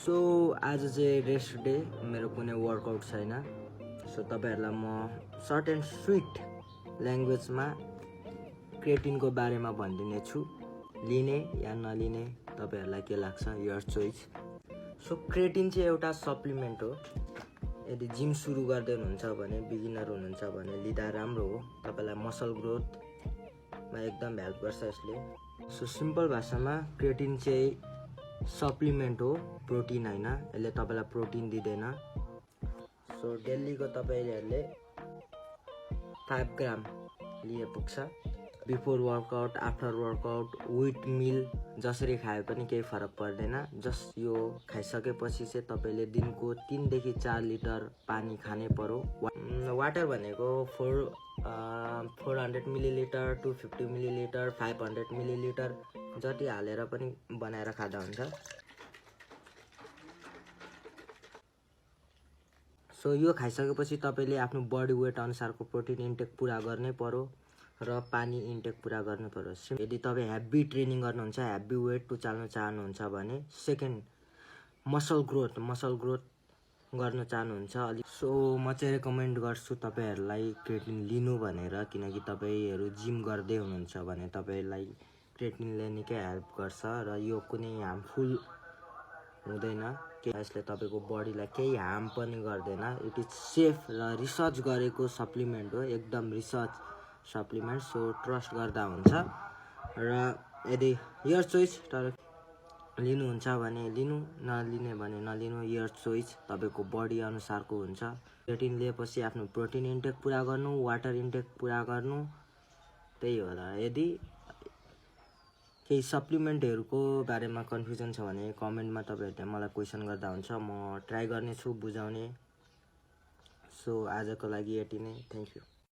So आज चाहिँ rest day, मेरो कुनै वर्कआउट छैन। सो तपाईहरुलाई म सर्ट एन्ड स्वीट ल्याङ्ग्वेजमा क्रिएटिनको बारेमा भनिदिने छु। लिने या नलिने तपाईहरुलाई के लाग्छ, योर चोइस। सो क्रिएटिन चाहिँ एउटा सप्लिमेन्ट हो। यदि जिम सुरु गर्दै हुनुहुन्छ भने, बिगिनर हुनुहुन्छ भने लिँदा राम्रो हो। तपाईलाई मसल ग्रोथमा एकदम हेल्प गर्छ यसले। सो सिम्पल भाषामा क्रिएटिन चाहिँ सप्लिमेन्ट हो, प्रोटिन हैन। यसले तपाईलाई प्रोटिन दिँदैन। सो डेलीको तपाईहरुले 5 ग्राम लिए पुग्छ। Before workout, after workout, with meal जसरी खाए पनि केही फरक पर्दैन। जस्ट यो खाइसकेपछि चाहिँ तपाईले दिनको 3 देखि 4 लिटर पानी खानै पर्यो। वाटर भनेको 400 मिलिलिटर, 250 मिलिलिटर, 500 मिलिलिटर जति हालेर पनि बनाएर खादा हुन्छ। सो यो खाइसकेपछि तपाईले आफ्नो बडी वेट अनुसारको प्रोटिन इन्टेक पुरा गर्नै पर्यो र पानी इन्टेक पुरा गर्नु पर्यो। यदि तपाई हेभी ट्रेनिङ गर्नुहुन्छ, हेभी वेट उचाल्न चाहनुहुन्छ भने, सेकेन्ड मसल ग्रोथ गर्न चाहनुहुन्छ अलि, सो म चाहिँ रेकमेन्ड गर्छु तपाईहरुलाई क्रिएटिन लिनु भनेर। किनकि तपाईहरु जिम गर्दै हुनुहुन्छ भने तपाईलाई क्रिएटिनले निकै हेल्प गर्छ र यो कुनै हार्मफुल हुँदैन कि यसले तपाईको बडीलाई केही हार्म पनि गर्दैन। इट इज सेफ र रिसर्च गरेको सप्लिमेन्ट हो, एकदम रिसर्च सप्लिमेन्ट। सो ट्रस्ट गर्दा हुन्छ र यदि योर चोइस, तर लिनुहुन्छ भने लिनु, नलिने भने नलिनु, योर चोइस। तपाईको बडी अनुसारको हुन्छ। क्रिएटिन लिएपछि आफ्नो प्रोटिन इन्टेक पुरा गर्नु, वाटर इन्टेक पुरा गर्नु, त्यही हो र। यदि केही सप्लिमेन्टहरुको बारेमा कन्फ्युजन छ भने कमेन्टमा तपाईहरुले मलाई क्वेशन गर्दा हुन्छ, म ट्राई गर्ने छु बुझाउने। सो आजको लागि यति नै, थ्यांक यू।